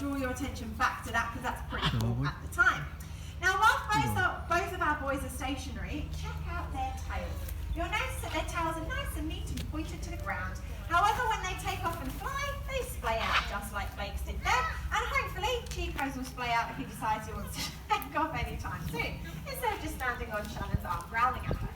draw your attention back to that because that's pretty cool at the time. Now, whilst both of our boys are stationary, check out their tails. You'll notice that their tails are nice and neat and pointed to the ground. However, when they take off and fly, they splay out just like Blake's did there. And hopefully, Chico's will splay out if he decides he wants to take off anytime soon, instead of just standing on Shannon's arm growling at her.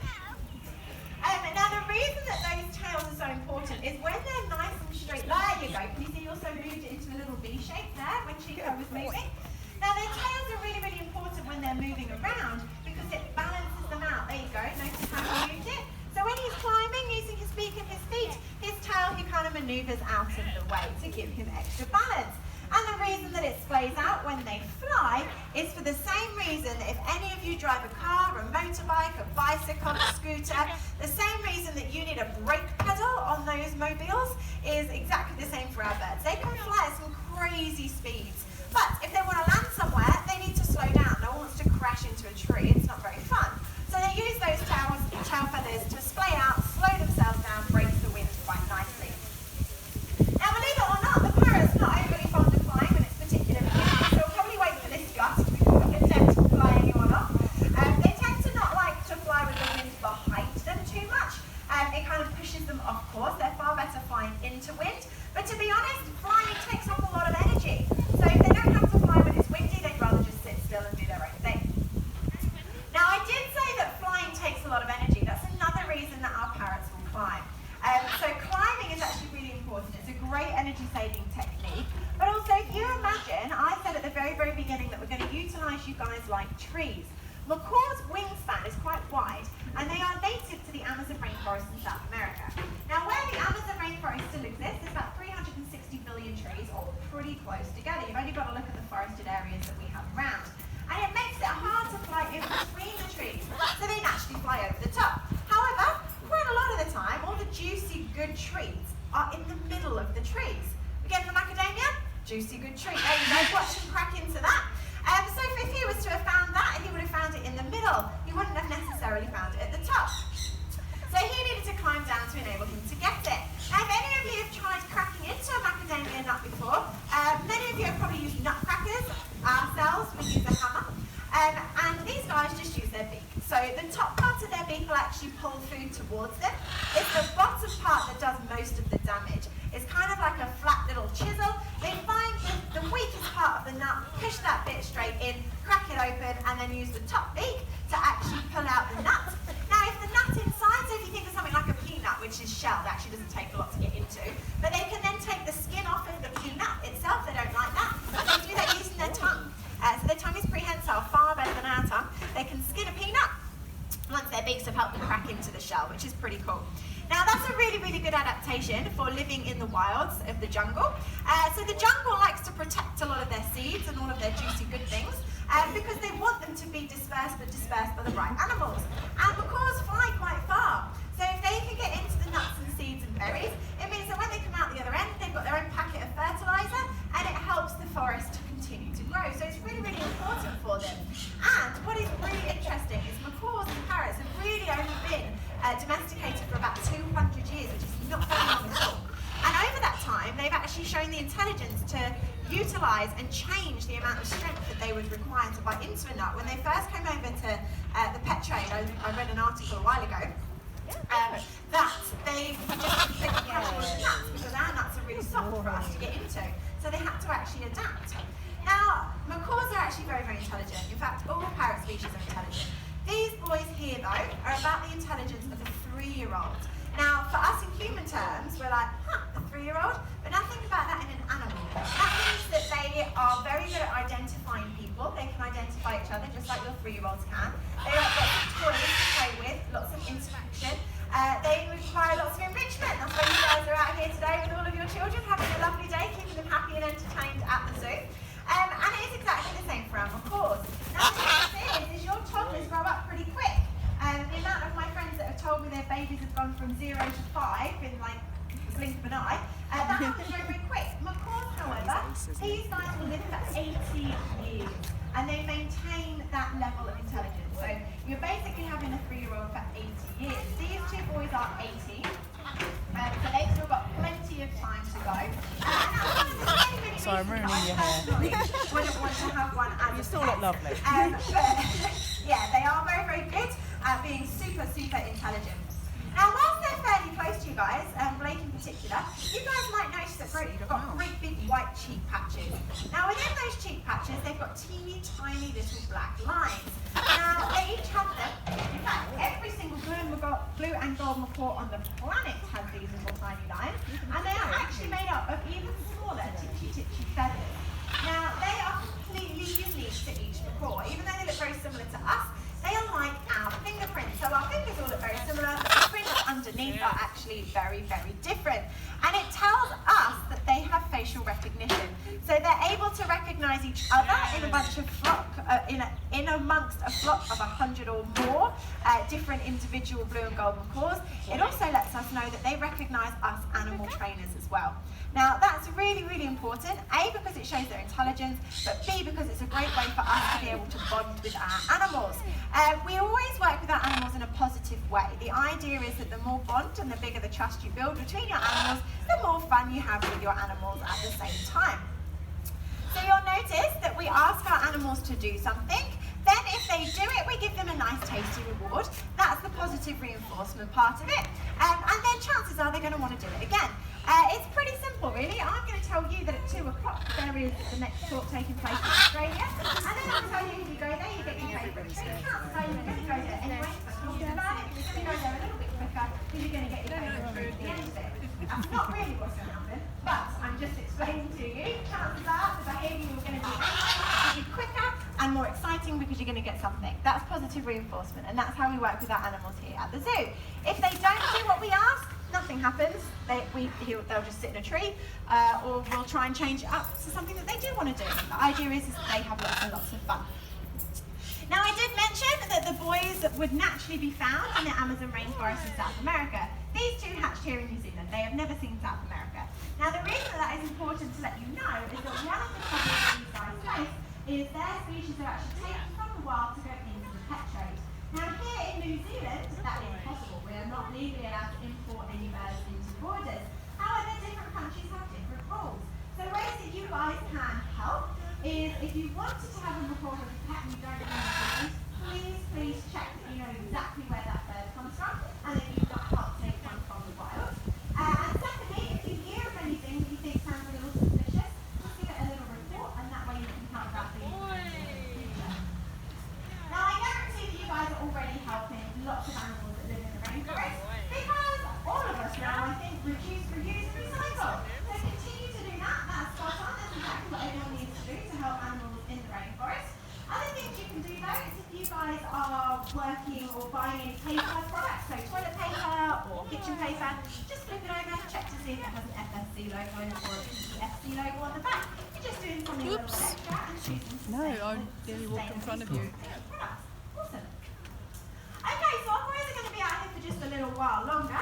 Now, the reason that those tails are so important is when they're nice and straight. There you go. Can you see he also moved it into a little V shape there when Chico was moving? Now, their tails are really, really important when they're moving around because it balances them out. There you go. Notice how he moved it? So when he's climbing using his beak and his feet, his tail he kind of manoeuvres out of the way to give him extra balance. And the reason that it splays out when they fly is for the same reason that if any of you drive a car, a motorbike, a bicycle, a scooter, the same reason that you need a brake pedal on those mobiles is exactly the same for our birds. They can fly at some crazy speeds, but if they want to land somewhere, they need to slow down. No one wants to crash into a tree. It's not very fun. So they use those tail feathers to splay out, slow themselves down, break the wind quite nicely. Now, believe it or not, the parrot's not overly fond of flying when it's particularly windy, so we'll probably wait for this gust before we attempt to fly anyone off. They tend to not like to fly with the wind behind them too much. It kind of pushes them off course. They're far better flying into wind. But to be honest, flying takes up a lot of energy. So if they don't have to fly when it's windy, they'd rather just sit still and do their own thing. Now, I did say that flying takes a lot of energy. That's another reason that our parrots will climb. So climbing is actually really important. It's a great energy-saving technique. But also, if you imagine, I said at the very, very beginning that we're going to utilise you guys like trees. Macaws' wingspan is quite wide, and they are native to the Amazon rainforest in South America. Now, where the Amazon rainforest still exists, there's about 360 billion trees, all pretty close together. You've only got to look at the forested areas that we have around. And it makes it hard to fly in between the trees, so they naturally fly over the top. However, quite a lot of the time, all the juicy, good trees are in the middle of the trees. Again, the macadamia, juicy, good tree. There you go, watch him crack into that. So if he was to have found that, he would have found it in the middle. He wouldn't have necessarily found it at the top. So he needed to climb down to enable him to get it. Now, if any of you have tried cracking into a macadamia nut before, many of you have probably used nutcrackers. Ourselves, we use a hammer. And these guys just use their beak. So the top part of their beak will actually pull food towards them. It's the bottom part that does most of the damage. It's kind of like a flat little chisel. They find the weakest part of the nut, push that bit straight in, crack it open, and then use the top beak to actually pull out the nut. Now, if the nut inside, so if you think of something like a peanut, which is shelled, actually doesn't take a lot to get into, but they can then take the skin off of the peanut itself. They don't like that. And they do that using their tongue. So their tongue is prehensile, far better than our tongue. They can skin a peanut once their beaks have helped them crack into the shell, which is pretty cool. Now, that's a really, really good adaptation for living in the wilds of the jungle. So the jungle likes to protect a lot of their seeds and all of their juicy good things because they want them to be dispersed, but dispersed by the right animals. And macaws fly quite far. So if they can get into the nuts and seeds and berries, it means that when they come out the other end, they've got their own packet of fertilizer, and it helps the forest to continue to grow. So it's really, really important for them. And what is really interesting is macaws and parrots have really only been domesticated for about 200 years, which is not very long at all. And over that time, they've actually shown the intelligence to utilise and change the amount of strength that they would require to bite into a nut. When they first came over to the pet trade, I read an article a while ago, that they just couldn't crush all the nuts because our nuts are really soft for us to get into. So they had to actually adapt. Now, macaws are actually very, very intelligent. In fact, all parrot species are intelligent. These boys here, though, are about the intelligence of a 3-year-old. Now, for us in human terms, we're like, a 3-year-old? But now think about that in an animal. That means that they are very good at identifying people. They can identify each other, just like your 3-year-olds can. They like lots of toys to play with, lots of interaction. They require lots of enrichment. That's why you guys are out here today with all of your children, having a lovely day, keeping them happy and entertained at the zoo. And it is exactly the same for our macaws. Now, the thing is your toddlers grow up pretty quick. The amount of my friends that have told me their babies have gone from 0 to 5 in like the blink of an eye, that happens very, very quick. Macaws, however, these guys will live for 80 years and they maintain that level of intelligence. So you're basically having a 3-year-old for 80 years. These two boys are 80. So they've still got plenty of time to go. Sorry, I'm ruining your hair. Wouldn't want to have one as You a still pet. look lovely. But yeah, they are very, very good at being super, super intelligent. Now, whilst they're fairly close to you guys, Blake in particular, you guys might notice that they've got great big white cheek patches. Now, within those cheek patches, they've got teeny, tiny little black lines. Now, they each have them. In fact, every single blue and gold macaw on the planet has these little tiny lines, and they are actually made up of even smaller, titchy feathers. Now, they are completely unique to each macaw. Even though they look very similar to us, they are like our fingerprints. So our fingers all look very similar, but the prints underneath are actually very, very different. And it tells us that they have facial recognition. So they're able to recognize each other in a bunch of flock, in amongst a flock of 100 or more different individual blue and gold macaws. It also lets us know that they recognize us animal trainers as well. Now that's really, really important, A, because it shows their intelligence, but B, because it's a great way for us to be able to bond with our animals. We always work with our animals in a positive way. The idea is that the more bond and the bigger the trust you build between your animals, the more fun you have with your animals at the same time. So you'll notice that we ask our animals to do something, then if they do it, we give them a nice tasty reward. That's the positive reinforcement part of it. And then chances are they're going to want to do it again. It's pretty simple really. I'm going to tell you that at 2 o'clock there is the next talk taking place in Australia. And then I'll tell you if you go there, you get your favourite treat. Chances are you're going to go there anyway, but talking about it, you're going to go there a little bit quicker because you're going to get your favourite treat at the end of it. That's not really what's going to happen, but I'm just explaining to you. Chances are the behaviour you're going to do anyway will be quicker and more exciting because you're going to get something. That's positive reinforcement, and that's how we work with our animals here at the zoo. If they don't do what we ask, nothing happens. They'll just sit in a tree, or we'll try and change it up to something that they do want to do. The idea is that they have lots and lots of fun. Now, I did mention that the boys would naturally be found in the Amazon rainforest in South America. These two hatched here in New Zealand. They have never seen South America. Now, the reason that is important to let you know is that one of the problems these guys face is their species are actually taken from the wild to go into the pet trade. Now, here in New Zealand, that is possible. We are not legally allowed to import any birds into borders. However, different countries have different rules. So ways that you guys can help is if you wanted to have a macaw as a pet and you don't know the breed, please check that you know exactly where that bird comes from and that you've got help take one from the wild. And secondly, if you hear of anything that you think sounds a little suspicious, just give it a little report and that way you can help that thing in the future. Now I guarantee that you guys are already helping lots of animals that live in the rainforest because all of us now, I think, reduce, reuse and recycle. So continue to do that. That's spot on. That's exactly what everyone needs to do to help animals in the rainforest. Other things you can do though is if you guys are working or buying any paper products, so toilet paper or kitchen paper, just flip it over, check to see if it has an FSC logo or a PFC logo on the back. You're just doing something a little bit extra and choosing to No, I nearly walked in front of you. Awesome. Okay, so our boys are going to be out here for just a little while longer.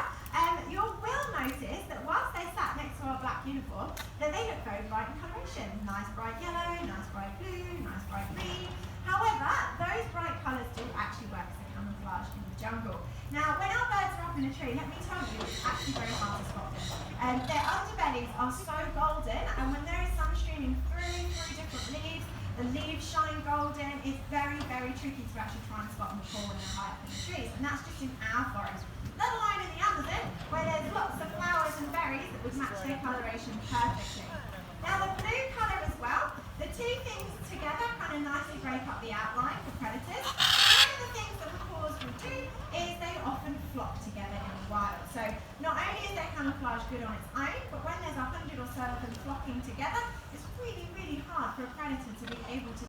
You will notice that whilst they sat next to our black uniform, that they look very bright in coloration. Nice bright yellow, nice bright blue, nice bright green. However, those bright colours do actually work as a camouflage in the jungle. Now, when our birds are up in a tree, let me tell you, it's actually very hard to spot them. Their underbellies are so golden, and when there is sun streaming through different leaves, the leaves shine golden. It's very, very tricky to actually try and spot them before when they're high up in the trees, and that's just in our forest. Let alone in the Amazon, where there's lots of flowers and berries that would match their coloration perfectly. Now the blue colour as well, the two things together kind of nicely break up the outline for predators. One of the things that macaws will do is they often flock together in the wild. So not only is their camouflage good on its own, but when there's 100 or so of them flocking together,